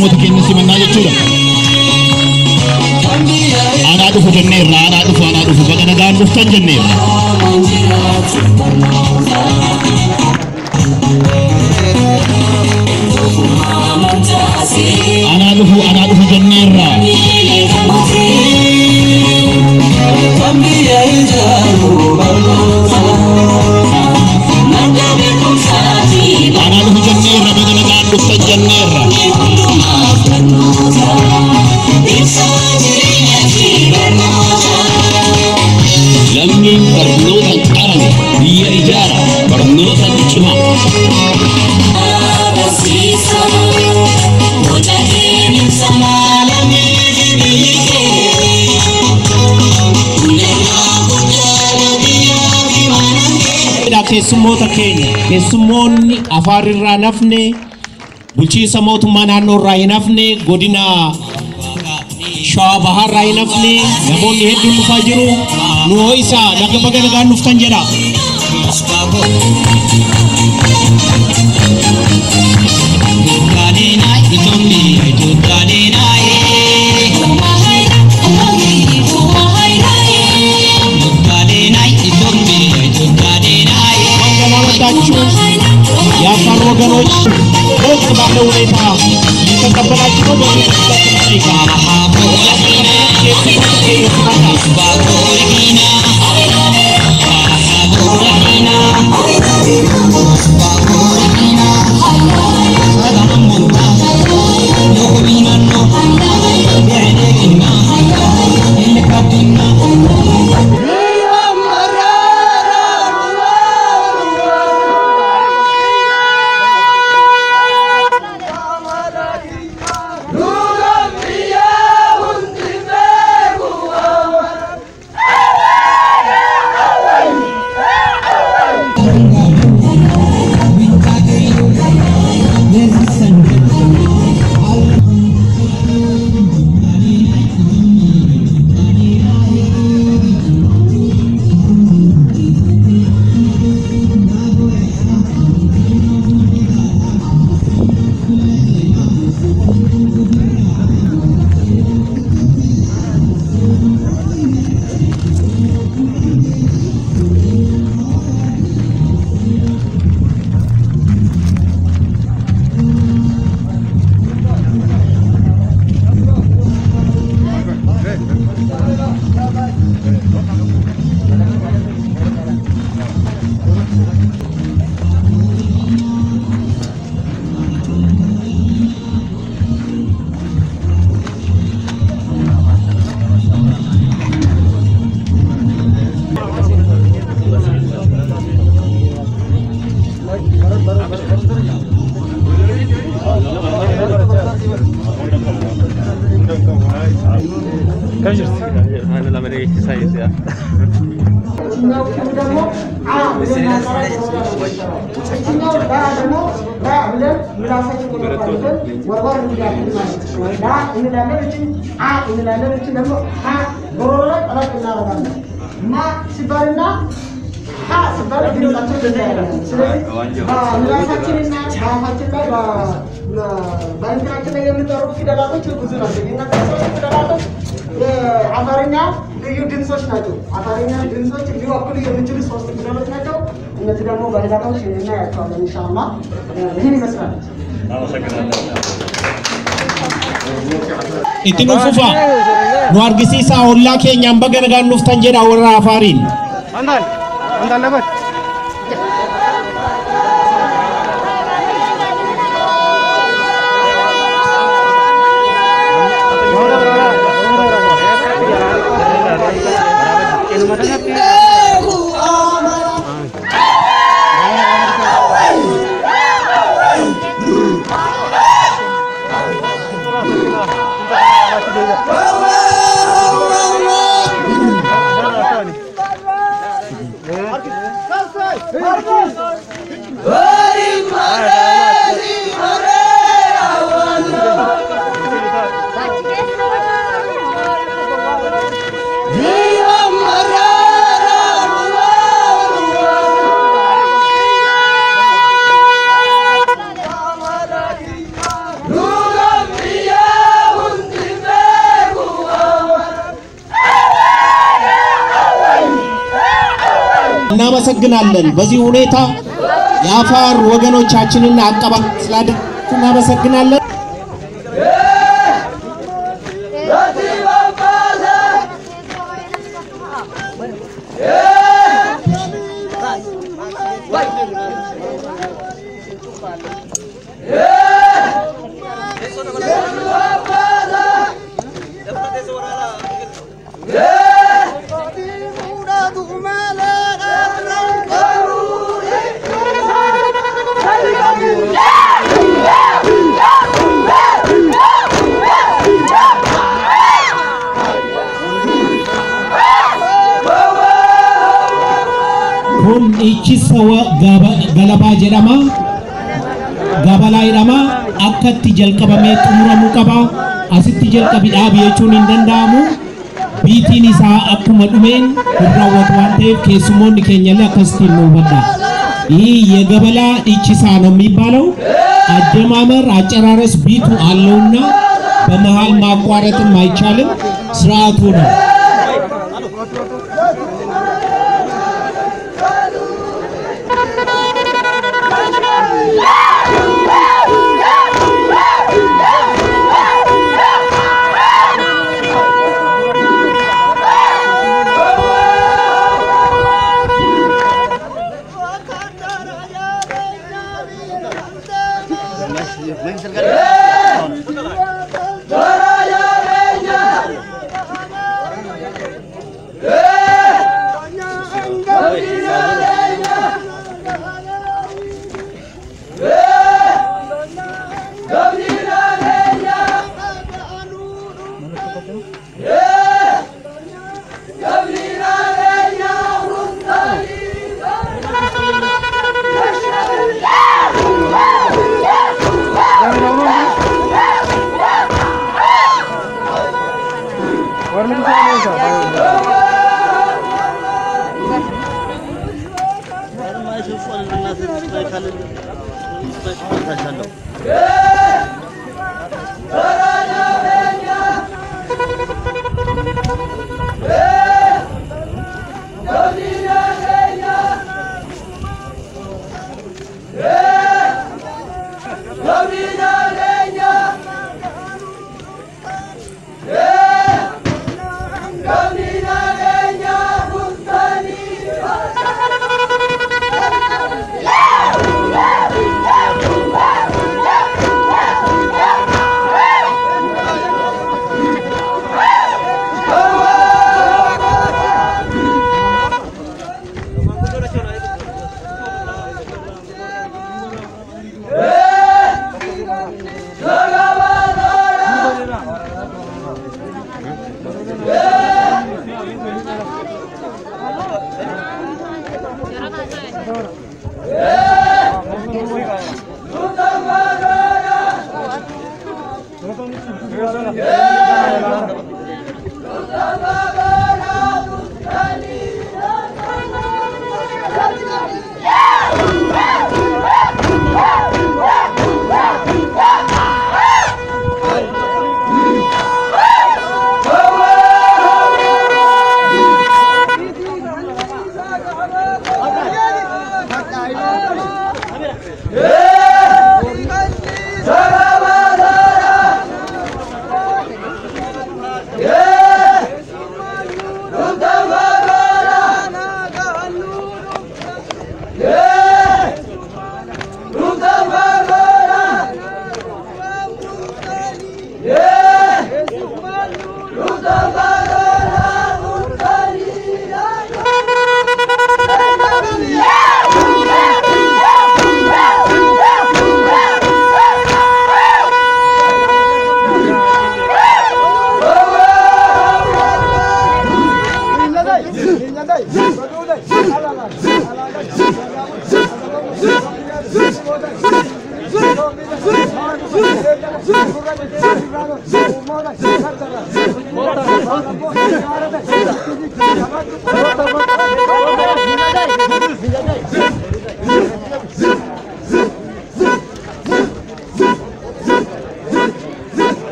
namoota keenya simannaa jechuudha. Aanaa dhufu jenneerra, aanaa dhufu baga nagaan dhuftan jenneerra. Aanaa dhufu jenneerra. Aanaa dhufu jenneerra, baga nagaan dhuftan jenneerra. Lammiin barnoota qarame biyya ijaara barnoota cimaa. Keessummoota keenya keessummoonni Afar irraa nafne bulchiinsa mootummaa naannoo irraa hin hafne godina Shawaa Bahaa irraa hin hafne namoonni hedduun dhufaa jiru. Nu ho'isaa naga baga nagaan dhuftan jedha. Ya Afar waganoች ሞቅ ባለ ሁኔታ የተቀበላችሁ ነው። Afarnya ልዩ ድምጾች ናቸው። አፋርኛ ድምጾች ሊወክሉ የሚችሉ ሶስት ፊደሎች ናቸው። እነዚህ ደግሞ በሌላው ሲነና ያቻለን ኢንሻአላህ ይሄን ይመስላል። Ittiin ufufa nu argisiisaa hollaa keenyaan baga nagaan dhuftan jedha warra Afaariin. Antaan labat. እናመሰግናለን። በዚህ ሁኔታ የአፋር ወገኖቻችንን አቀባበል ስላደረጉ እናመሰግናለን። kun ichi sawa galaba jedhama gabalaa jedhama akkatti jalqabamee xumuramu qaba asitti jalqabi dhaabi jechuun hin danda'amu biitiin isaa akkuma dhumeen raawwatu waan ta'eef keessumoonni keenyallee akkasitiin nu hubadha የገበላ ichisa ነው የሚባለው አደማመር አጨራረስ ቢቱ አለውና በመሃል ማቋረጥም አይቻልም ስርዓቱ ነው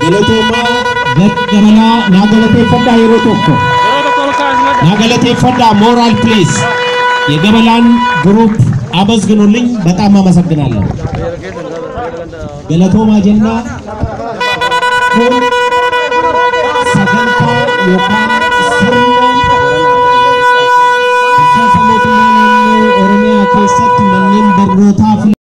Galatoma gamana nagalate yeroo tokko nagalate moral please የገበላን ግሩፕ አመስግኑልኝ በጣም አመሰግናለሁ ገለቶማ ጀና ሰገንታ ዮካን ስርና ኦሮሚያ keessatti manneen barnootaa